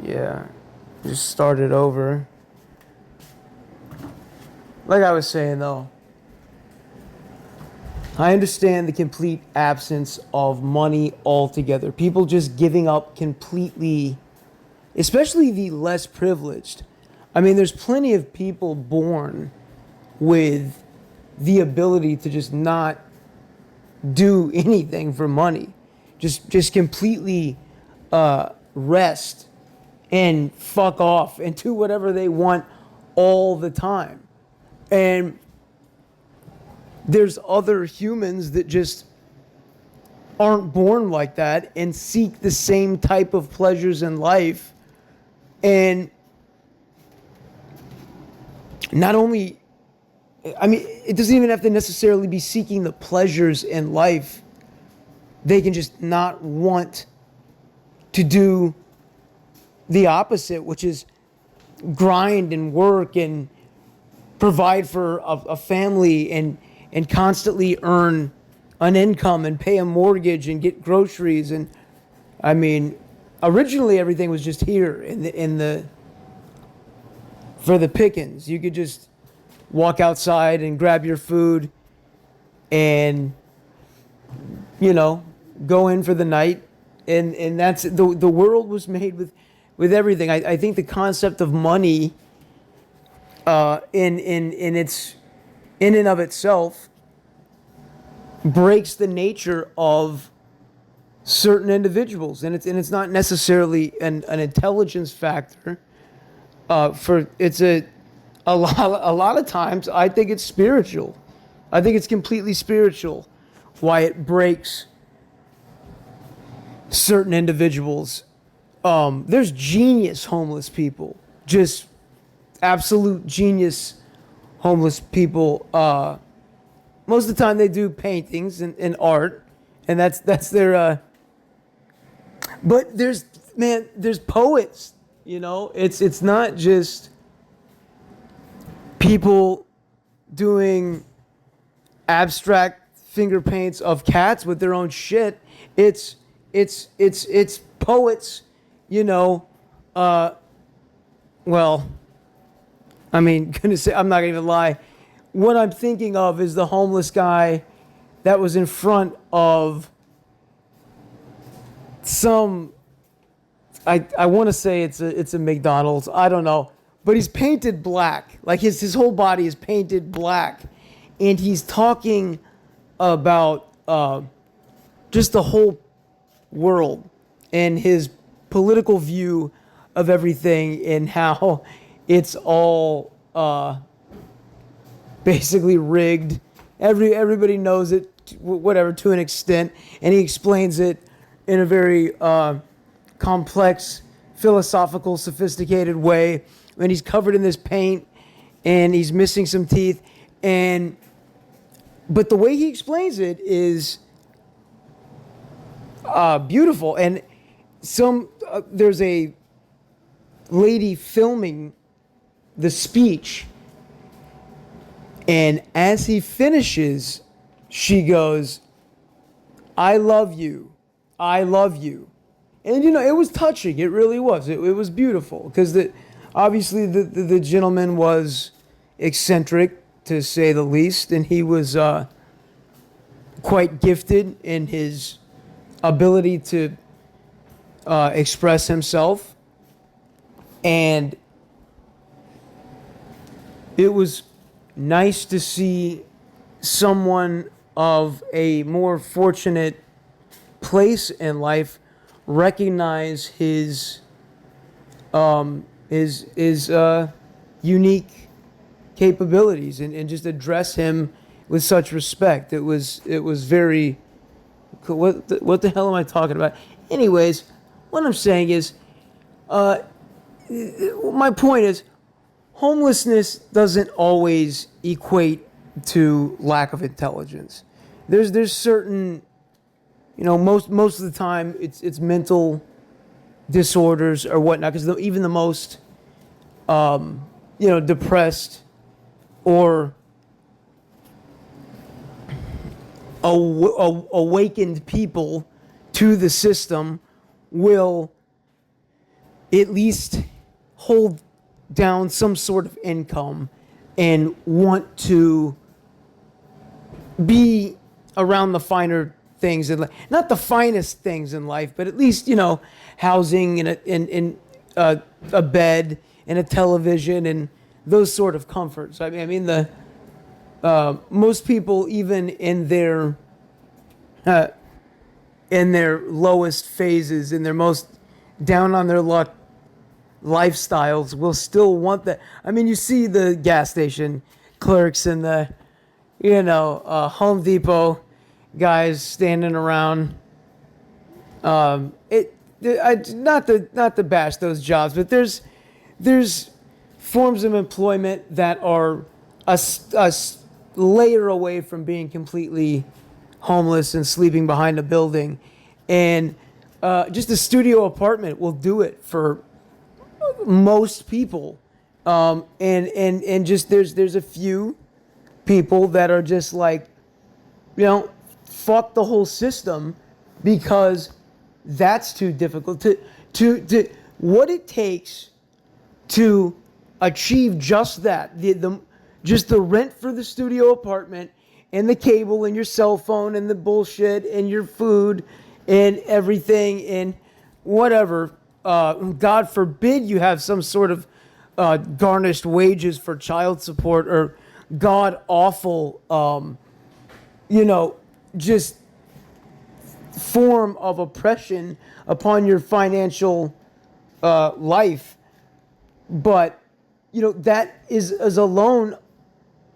Yeah, just start it over. Like I was saying though, I understand the complete absence of money altogether. People just giving up completely, especially the less privileged. I mean, there's plenty of people born with the ability to just not do anything for money. Just completely rest and fuck off and do whatever they want all the time. And there's other humans that just aren't born like that and seek the same type of pleasures in life. And not only, I mean, it doesn't even have to necessarily be seeking the pleasures in life. They can just not want to do the opposite, which is grind and work and provide for a family and constantly earn an income and pay a mortgage and get groceries. And I mean, originally everything was just here in the for the pickings. You could just walk outside and grab your food and, you know, go in for the night. And that's the world was made with everything. I think the concept of money in its in and of itself breaks the nature of certain individuals, and it's not necessarily an intelligence factor. For it's a lot of times I think it's spiritual. I think it's completely spiritual why it breaks certain individuals. There's genius homeless people, just absolute genius homeless people. Most of the time they do paintings and art, and that's their. But there's poets. You know, it's not just people doing abstract finger paints of cats with their own shit. It's poets. You know, well, I mean, gonna say I'm not gonna even lie. What I'm thinking of is the homeless guy that was in front of some. I want to say it's a McDonald's. I don't know, but he's painted black. Like his whole body is painted black, and he's talking about just the whole world and his political view of everything and how it's all basically rigged. Everybody knows it, whatever, to an extent, and he explains it in a very complex, philosophical, sophisticated way. And he's covered in this paint, and he's missing some teeth, but the way he explains it is beautiful. And there's a lady filming the speech, and as he finishes, she goes, "I love you. I love you." And you know, it was touching. It really was. It was beautiful because obviously the gentleman was eccentric to say the least, and he was quite gifted in his ability to express himself, and it was nice to see someone of a more fortunate place in life recognize his unique capabilities and just address him with such respect. It was very cool. What the hell am I talking about? Anyways, what I'm saying is, my point is, homelessness doesn't always equate to lack of intelligence. There's certain, you know, most of the time it's mental disorders or whatnot. Because even the most, depressed or awakened people to the system will at least hold down some sort of income and want to be around the finer things in life. Not the finest things in life, but at least, housing and a bed and a television and those sort of comforts. The most people, even in their lowest phases, in their most down on their luck lifestyles, will still want that. You see the gas station clerks and the Home Depot guys standing around. Not to bash those jobs, but there's forms of employment that are a layer away from being completely homeless and sleeping behind a building, and just a studio apartment will do it for most people. And just there's a few people that are just like, fuck the whole system, because that's too difficult to what it takes to achieve just that, just the rent for the studio apartment and the cable and your cell phone and the bullshit and your food and everything and whatever. God forbid you have some sort of garnished wages for child support or god awful, just form of oppression upon your financial life. But that is alone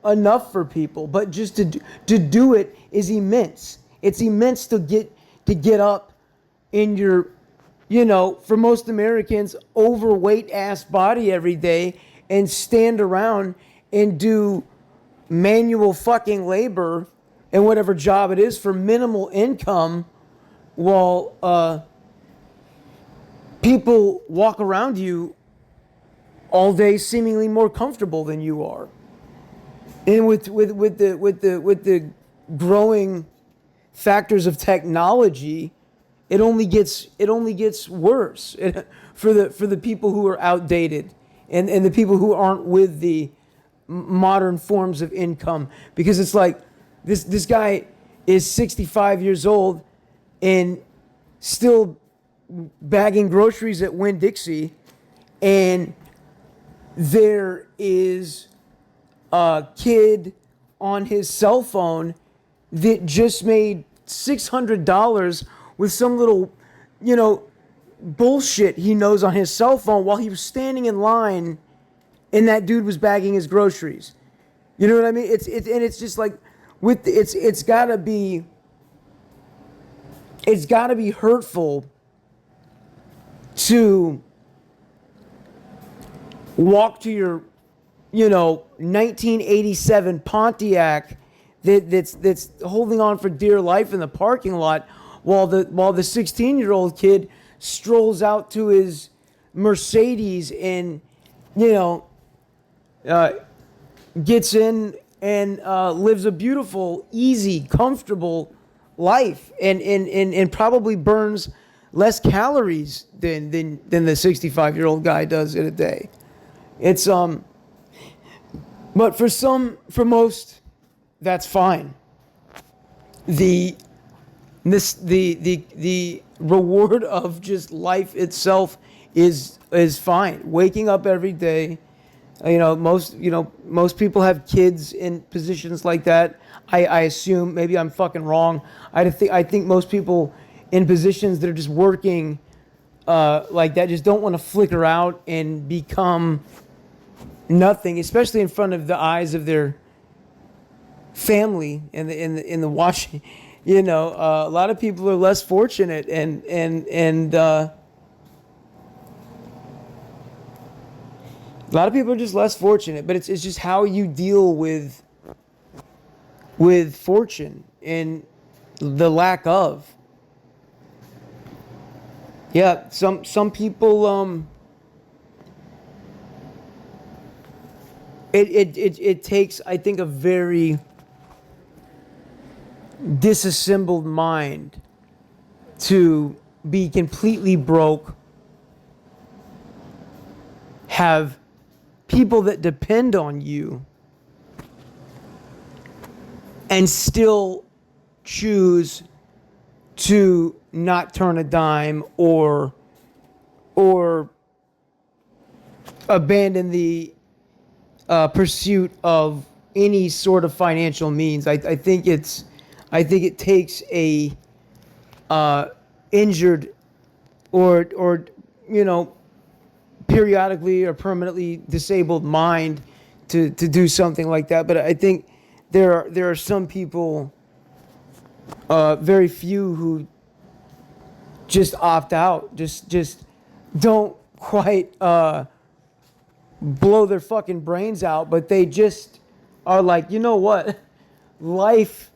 enough for people. But just to do it is immense. It's immense to get up in your, for most Americans, overweight ass body every day and stand around and do manual fucking labor and whatever job it is for minimal income, while people walk around you all day seemingly more comfortable than you are. And with the growing factors of technology, it only gets worse for the people who are outdated and the people who aren't with the modern forms of income. Because it's like this guy is 65 years old and still bagging groceries at Winn-Dixie, and there is a kid on his cell phone that just made $600 with some little, bullshit he knows on his cell phone while he was standing in line and that dude was bagging his groceries. You know what I mean? It's just like it's gotta be hurtful to walk to your 1987 Pontiac that's holding on for dear life in the parking lot while the 16-year-old kid strolls out to his Mercedes and gets in and lives a beautiful, easy, comfortable life and probably burns less calories than the 65-year-old guy does in a day. It's but for most, that's fine. The reward of just life itself is fine. Waking up every day, most people have kids in positions like that. I assume, maybe I'm fucking wrong. I think most people in positions that are just working like that just don't want to flicker out and become nothing, especially in front of the eyes of their family in the watching. A lot of people are less fortunate, and a lot of people are just less fortunate. But it's just how you deal with fortune and the lack of. Yeah, some people it takes, I think, a very disassembled mind to be completely broke have people that depend on you and still choose to not turn a dime or abandon the pursuit of any sort of financial means. I think it takes a injured or periodically or permanently disabled mind to do something like that. But I think there are some people, very few, who just opt out, just don't quite blow their fucking brains out, but they just are like, you know what, life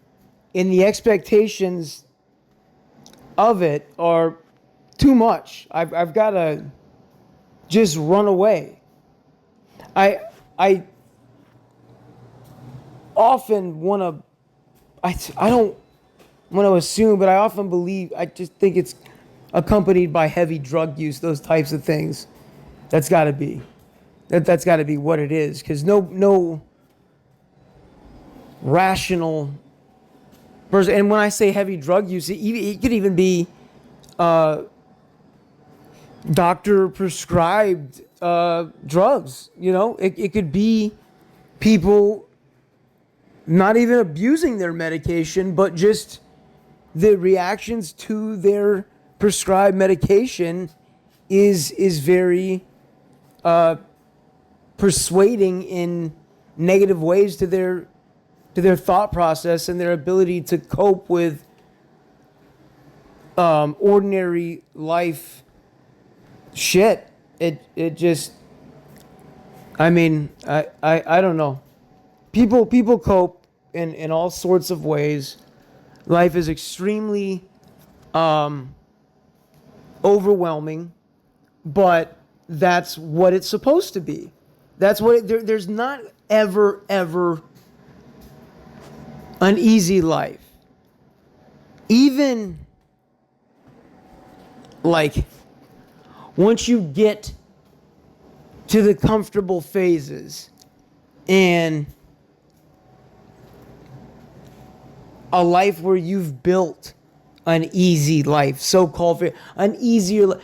and the expectations of it are too much. I've got to just run away. I often want to, I don't want to assume, but I often believe, I just think it's accompanied by heavy drug use, those types of things. That's got to be what it is, because no rational person. And when I say heavy drug use, it could even be doctor prescribed drugs. It could be people not even abusing their medication, but just the reactions to their prescribed medication is very persuading in negative ways to their thought process and their ability to cope with ordinary life shit. It just, I mean, I don't know. People cope in all sorts of ways. Life is extremely overwhelming, but that's what it's supposed to be. That's what there's not ever an easy life. Even like once you get to the comfortable phases and a life where you've built an easy life, so-called an easier life.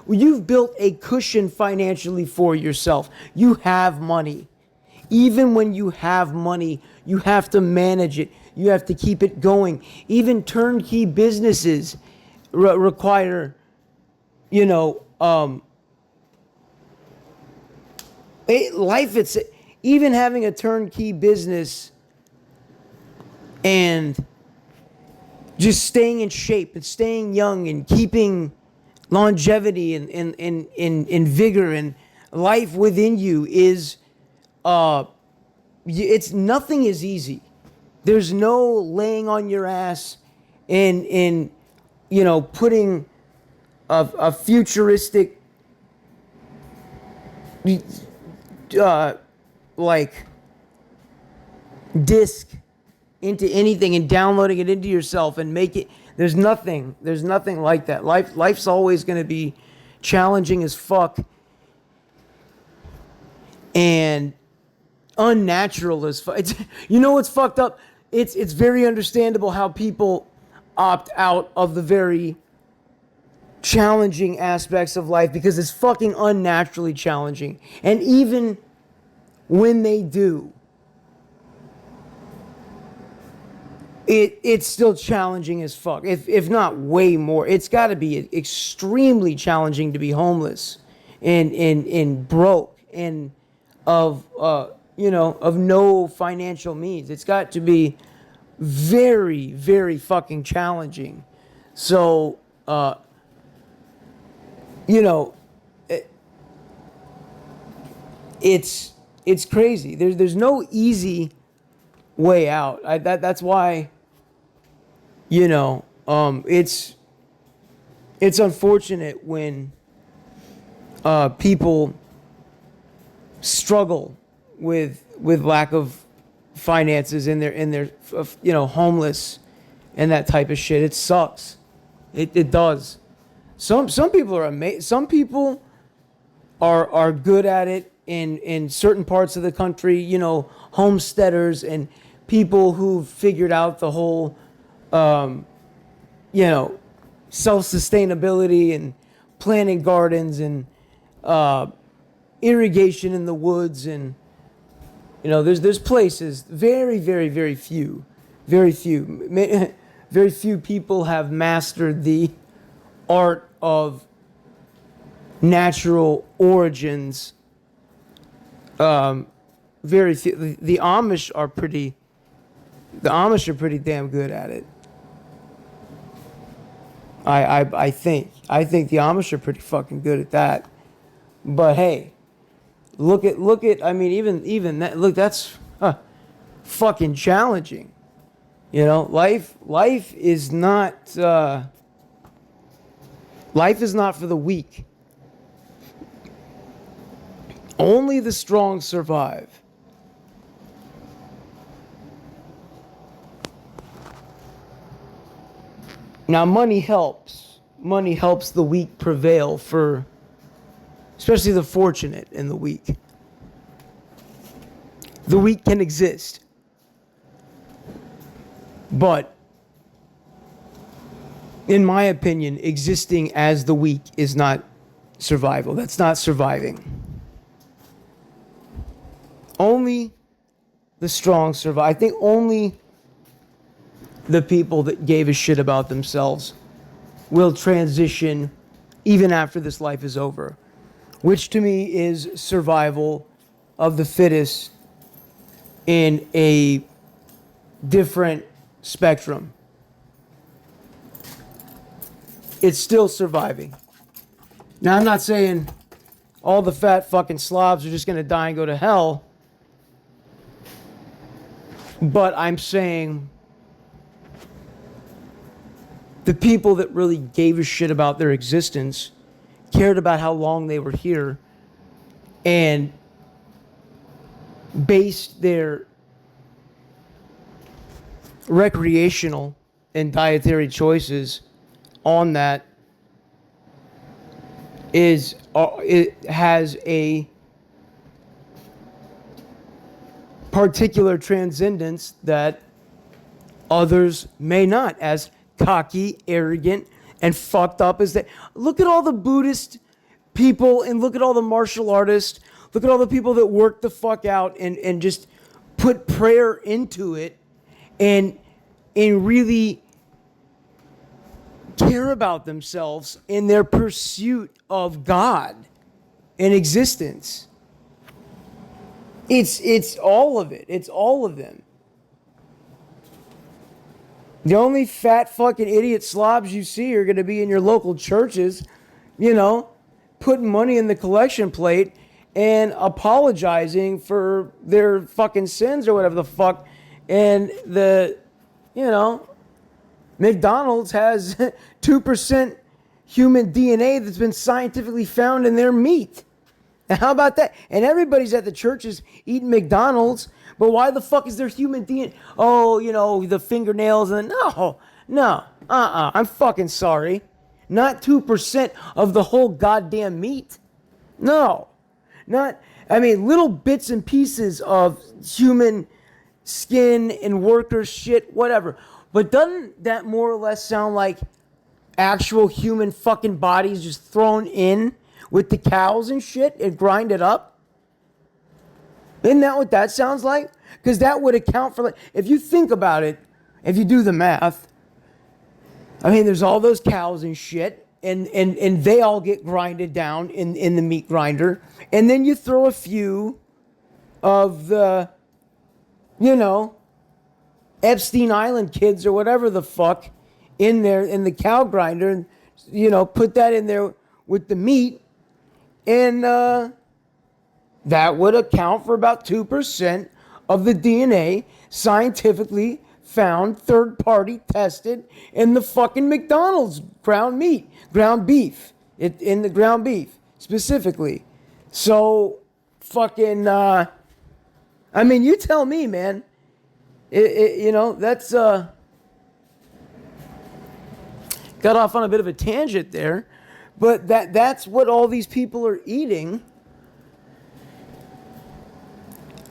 You've built a cushion financially for yourself. You have money. Even when you have money, you have to manage it. You have to keep it going. Even turnkey businesses require, life. Even having a turnkey business and just staying in shape and staying young and keeping longevity and vigor and life within you is, it's nothing is easy. There's no laying on your ass and putting a futuristic like disc into anything and downloading it into yourself and make it. There's nothing like that. Life's always going to be challenging as fuck and unnatural as fuck. What's fucked up? It's very understandable how people opt out of the very challenging aspects of life because it's fucking unnaturally challenging. And even when they do, it's still challenging as fuck. If not way more. It's got to be extremely challenging to be homeless and broke and of no financial means. It's got to be very, very fucking challenging. So, it's crazy. There's no easy way out. That's why, it's unfortunate when people struggle with lack of finances in their homeless and that type of shit. It sucks. It does. Some people are amazing. Some people are good at it in certain parts of the country, you know, homesteaders and people who've figured out the whole, you know, self-sustainability and planting gardens and irrigation in the woods. And you know, there's places, very few, very few, very few people have mastered the art of natural origins. Very few. The Amish are pretty. The Amish are pretty damn good at it. I think the Amish are pretty fucking good at that. But hey, look at. I mean, even that. Look, that's fucking challenging. You know, life is not. Life is not for the weak. Only the strong survive. Now, money helps. Money helps the weak prevail for, especially the fortunate and the weak. The weak can exist. But, in my opinion, existing as the weak is not survival. That's not surviving. Only the strong survive. I think only the people that gave a shit about themselves will transition even after this life is over, which to me is survival of the fittest in a different spectrum. It's still surviving. Now, I'm not saying all the fat fucking slobs are just going to die and go to hell, but I'm saying the people that really gave a shit about their existence, cared about how long they were here, and based their recreational and dietary choices on that, it has a particular transcendence that others may not, as cocky, arrogant, and fucked up as they. Look at all the Buddhist people and look at all the martial artists. Look at all the people that work the fuck out and just put prayer into it and really care about themselves in their pursuit of God and existence. It's all of it. It's all of them. The only fat fucking idiot slobs you see are going to be in your local churches, you know, putting money in the collection plate and apologizing for their fucking sins or whatever the fuck. And McDonald's has 2% human DNA that's been scientifically found in their meat. And how about that? And everybody's at the churches eating McDonald's, but why the fuck is there human DNA? Oh, you know, the fingernails and I'm fucking sorry. Not 2% of the whole goddamn meat. No. Little bits and pieces of human skin and worker shit, whatever. But doesn't that more or less sound like actual human fucking bodies just thrown in with the cows and shit and grind it up? Isn't that what that sounds like? Because that would account for, like, if you think about it, if you do the math, I mean, there's all those cows and shit, and they all get grinded down in the meat grinder, and then you throw a few of the, Epstein Island kids or whatever the fuck in there in the cow grinder, and put that in there with the meat, and that would account for about 2% of the DNA scientifically found, third-party tested in the fucking McDonald's ground beef, in the ground beef specifically. So, fucking, you tell me, man. That's, got off on a bit of a tangent there, But that's what all these people are eating.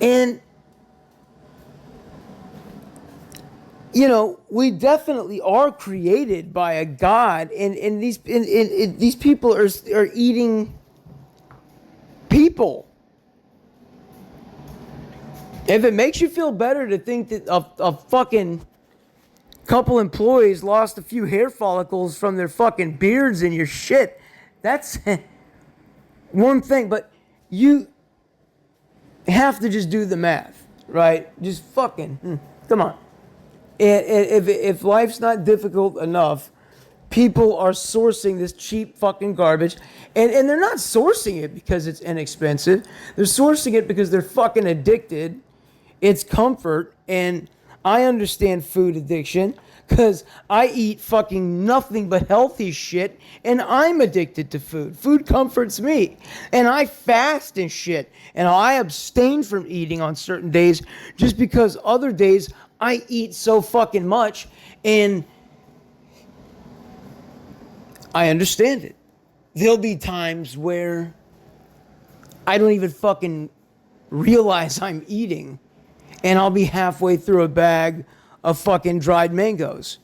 And you know, we definitely are created by a God, and these people are eating people. If it makes you feel better to think that a fucking couple employees lost a few hair follicles from their fucking beards and your shit, that's one thing. But you have to just do the math, right? Just fucking, come on. And if life's not difficult enough, people are sourcing this cheap fucking garbage. And they're not sourcing it because it's inexpensive. They're sourcing it because they're fucking addicted. It's comfort. And I understand food addiction because I eat fucking nothing but healthy shit. And I'm addicted to food. Food comforts me. And I fast and shit. And I abstain from eating on certain days just because other days I eat so fucking much, and I understand it. There'll be times where I don't even fucking realize I'm eating, and I'll be halfway through a bag of fucking dried mangoes,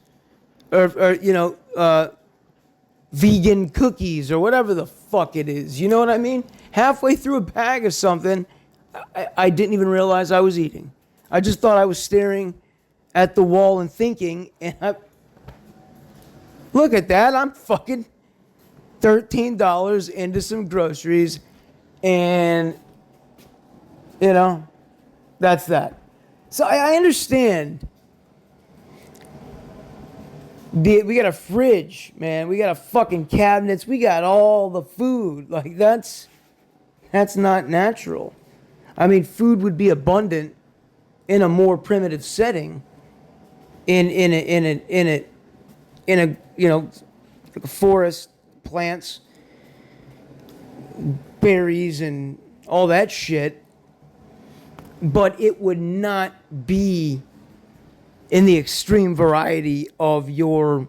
or vegan cookies, or whatever the fuck it is. You know what I mean? Halfway through a bag of something, I didn't even realize I was eating. I just thought I was staring at the wall and thinking, and look at that, I'm fucking $13 into some groceries, and, you know, that's that. So I understand. We got a fridge, man. We got a fucking cabinets. We got all the food. Like, that's not natural. I mean, food would be abundant in a more primitive setting, in a you know, like a forest, plants, berries, and all that shit. But it would not be in the extreme variety of your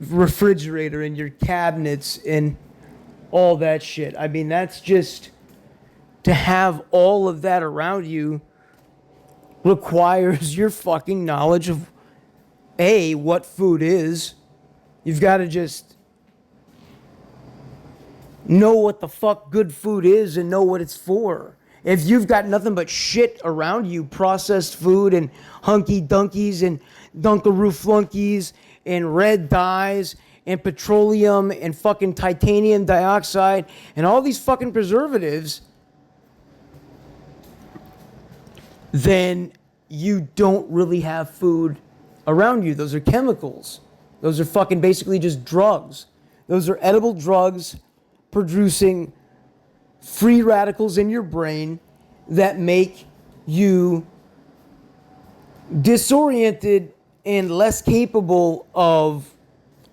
refrigerator and your cabinets and all that shit. I mean, that's just, to have all of that around you requires your fucking knowledge of what food is. You've got to just know what the fuck good food is and know what it's for. If you've got nothing but shit around you, processed food and hunky dunkies and Dunkaroo flunkies and red dyes and petroleum and fucking titanium dioxide and all these fucking preservatives, then you don't really have food around you. Those are chemicals. Those are fucking basically just drugs. Those are edible drugs producing free radicals in your brain that make you disoriented and less capable of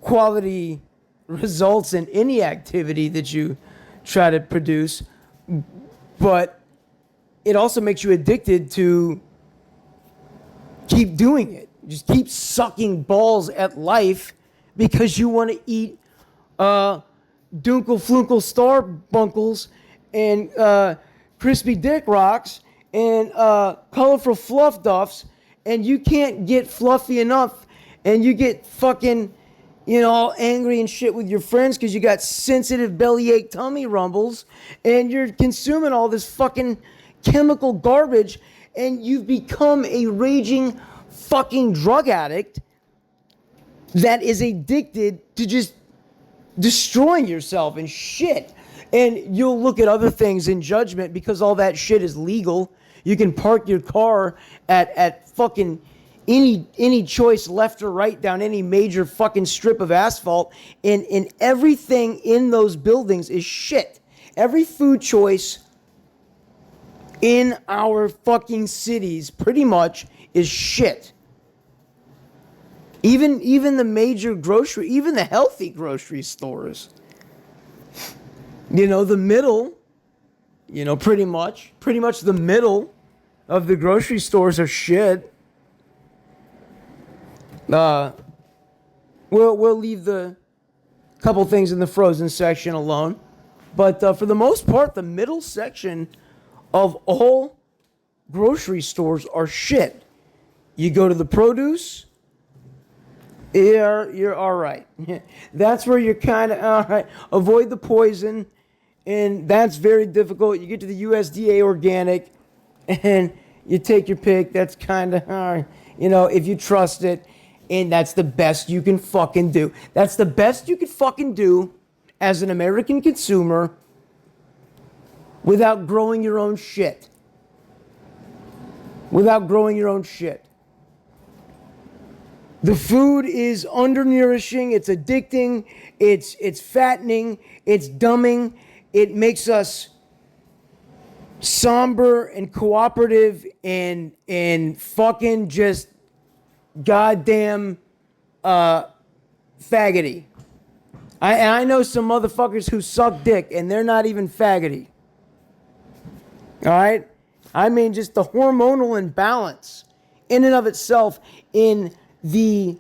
quality results in any activity that you try to produce. But it also makes you addicted to keep doing it. Just keep sucking balls at life because you want to eat Dunkel Flunkel Star Bunkles and Crispy Dick Rocks and colorful Fluff Duffs, and you can't get fluffy enough, and you get fucking, all angry and shit with your friends because you got sensitive bellyache tummy rumbles, and you're consuming all this fucking chemical garbage, and you've become a raging fucking drug addict that is addicted to just destroying yourself and shit. And you'll look at other things in judgment because all that shit is legal. You can park your car at fucking any choice left or right down any major fucking strip of asphalt, and everything in those buildings is shit. Every food choice in our fucking cities pretty much is shit. Even the major grocery, even the healthy grocery stores. The middle, pretty much the middle of the grocery stores are shit. We'll leave the A couple things in the frozen section alone. But for the most part, the middle section of all grocery stores are shit. You go to the produce, you're all right. That's where you're kind of all right. Avoid the poison, and that's very difficult. You get to the USDA organic, and you take your pick. That's kind of hard, if you trust it, and that's the best you can fucking do. That's the best you can fucking do as an American consumer without growing your own shit. Without growing your own shit. The food is undernourishing, it's addicting, it's fattening, it's dumbing, it makes us somber and cooperative and fucking just goddamn faggoty. I know some motherfuckers who suck dick and they're not even faggoty. Alright? I mean just the hormonal imbalance in and of itself in the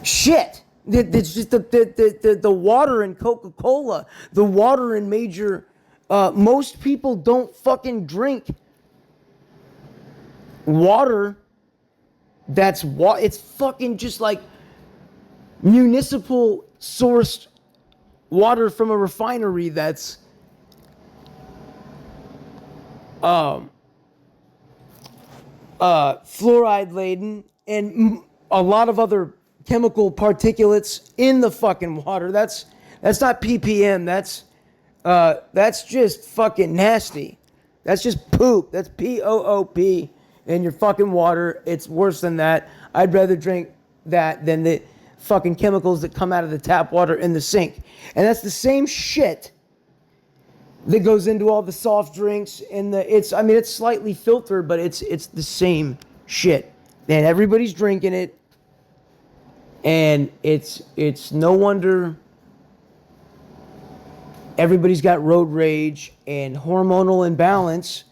shit. It's just the water in Coca-Cola, the water in major. Most people don't fucking drink water. It's fucking just like municipal sourced water from a refinery that's fluoride laden and a lot of other chemical particulates in the fucking water. That's not ppm. That's just fucking nasty. That's just poop. That's poop in your fucking water. It's worse than that. I'd rather drink that than the fucking chemicals that come out of the tap water in the sink. And that's the same shit that goes into all the soft drinks and it's slightly filtered, but it's the same shit. And everybody's drinking it. And it's no wonder everybody's got road rage and hormonal imbalance.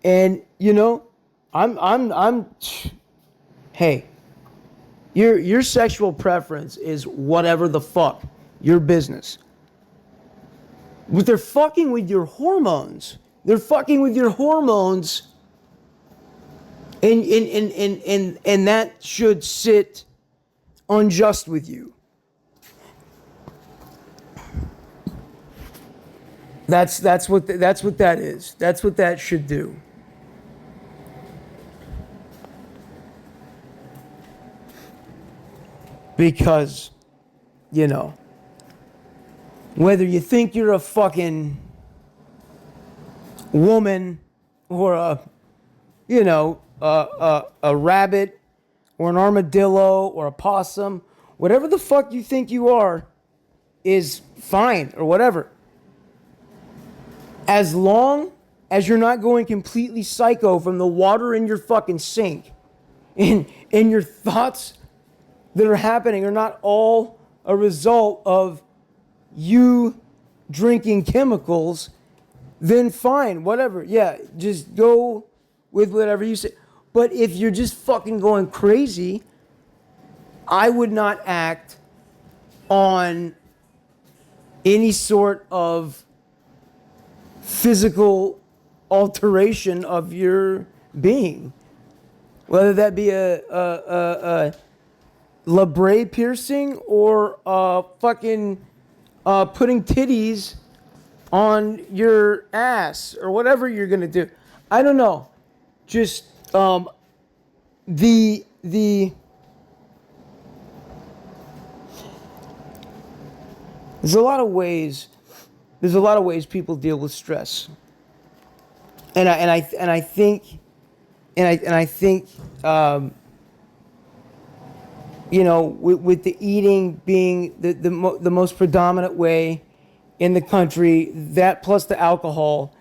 And hey, your sexual preference is whatever the fuck, your business. But they're fucking with your hormones. They're fucking with your hormones. And that should sit unjust with you. That's what that is. That's what that should do. Because, whether you think you're a fucking woman or a rabbit or an armadillo or a possum, whatever the fuck you think you are is fine or whatever. As long as you're not going completely psycho from the water in your fucking sink and your thoughts that are happening are not all a result of you drinking chemicals, then fine, whatever. Yeah, just go with whatever you say. But if you're just fucking going crazy, I would not act on any sort of physical alteration of your being. Whether that be a labret piercing or fucking putting titties on your ass or whatever you're gonna do. I don't know. Just there's a lot of ways people deal with stress. And I think with the eating being the most predominant way in the country, that plus the alcohol,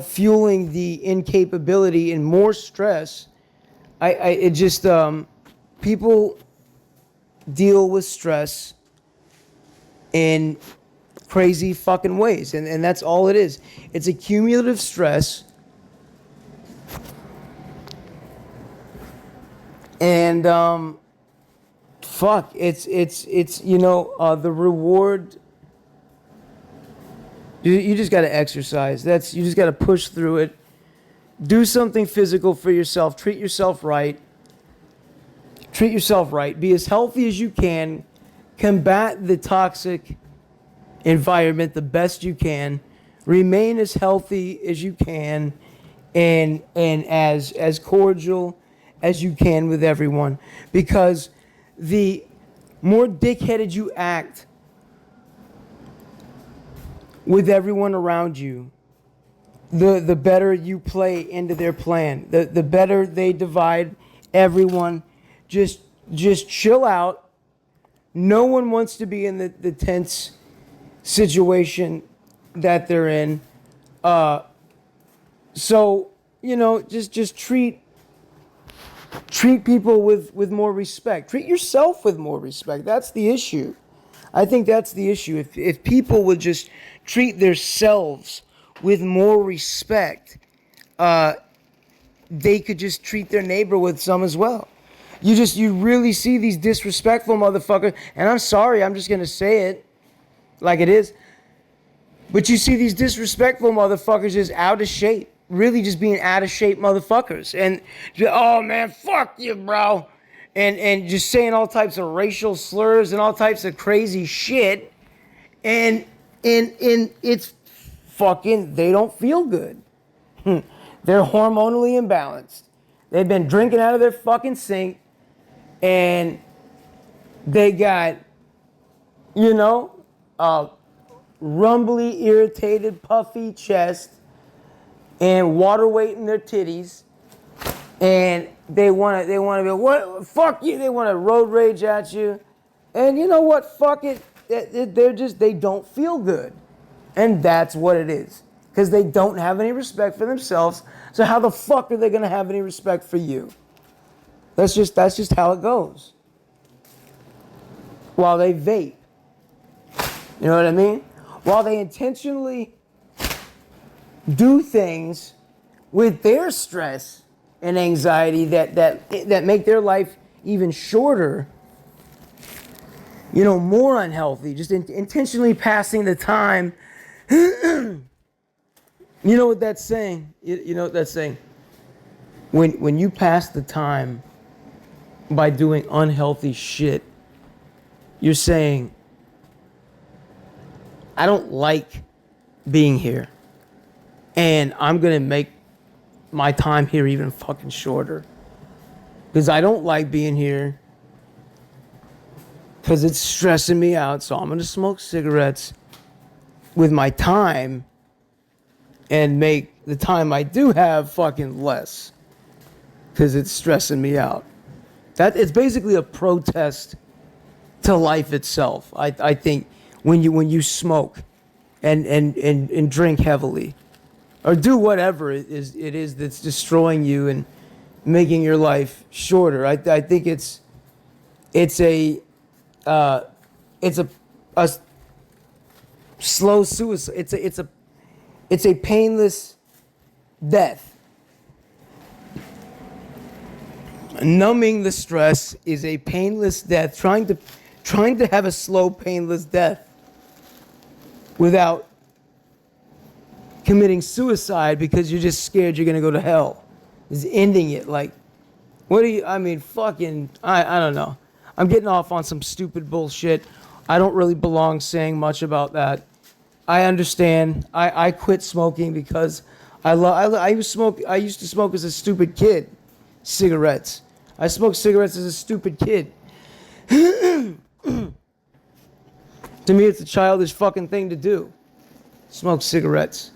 fueling the incapability and more stress, people deal with stress in crazy fucking ways, and that's all it is. It's a cumulative stress, and fuck, it's the reward. You just got to exercise. You just got to push through it. Do something physical for yourself. Treat yourself right. Treat yourself right. Be as healthy as you can. Combat the toxic environment the best you can. Remain as healthy as you can, and as cordial as you can with everyone. Because the more dickheaded you act with everyone around you, the better you play into their plan. The better they divide everyone. Just chill out. No one wants to be in the tense situation that they're in. So, just treat people with more respect. Treat yourself with more respect. That's the issue. I think that's the issue. If people would just treat themselves with more respect, they could just treat their neighbor with some as well. You really see these disrespectful motherfuckers, and I'm sorry, I'm just gonna say it like it is. But you see these disrespectful motherfuckers just out of shape. Really just being out of shape motherfuckers. And, oh man, fuck you, bro. And just saying all types of racial slurs and all types of crazy shit. And it's fucking, they don't feel good. They're hormonally imbalanced. They've been drinking out of their fucking sink. And they got, rumbly, irritated, puffy chest and water weight in their titties, and they want to be, what, fuck you, they want to road rage at you, and you know what, fuck it, they don't feel good, and that's what it is, because they don't have any respect for themselves, so how the fuck are they going to have any respect for you? That's just how it goes. While they vape. You know what I mean? While they intentionally do things with their stress and anxiety that make their life even shorter, more unhealthy, just intentionally passing the time. You know what that's saying? You know what that's saying? When you pass the time by doing unhealthy shit, you're saying, I don't like being here, and I'm going to make my time here even fucking shorter, because I don't like being here, because it's stressing me out, so I'm going to smoke cigarettes with my time and make the time I do have fucking less, because it's stressing me out. It's basically a protest to life itself. I think when you smoke and drink heavily, or do whatever it is that's destroying you and making your life shorter. I think it's a slow suicide. It's a painless death. Numbing the stress is a painless death. Trying to have a slow, painless death without committing suicide because you're just scared you're gonna go to hell is ending it. Like, fucking, I don't know. I'm getting off on some stupid bullshit. I don't really belong saying much about that. I understand. I quit smoking because I used to smoke as a stupid kid. Cigarettes. I smoked cigarettes as a stupid kid. To me, it's a childish fucking thing to do. Smoke cigarettes.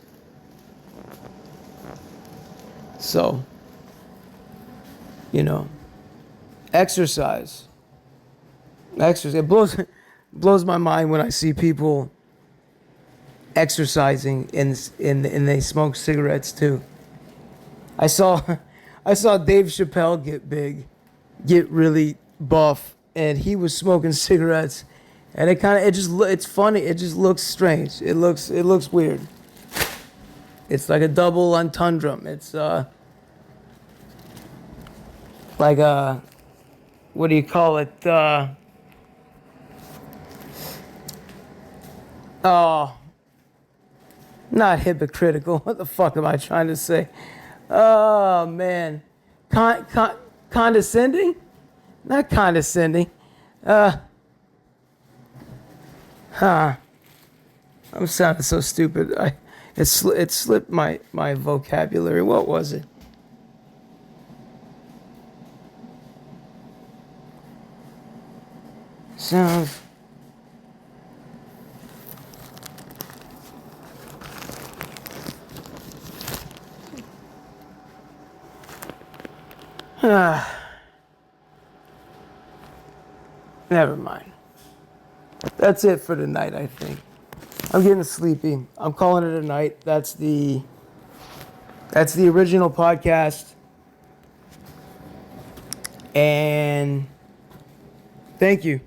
So, exercise. It blows my mind when I see people exercising and they smoke cigarettes too. I saw Dave Chappelle get really buff, and he was smoking cigarettes, and it's funny. It just looks strange. It looks weird. It's like a double entendre. It's like what do you call it? Oh, not hypocritical. What the fuck am I trying to say? Oh, man. Condescending? Not condescending. I'm sounding so stupid. It slipped my vocabulary. What was it? Sounds. Never mind. That's it for tonight, I think. I'm getting sleepy. I'm calling it a night. That's the original podcast. And thank you.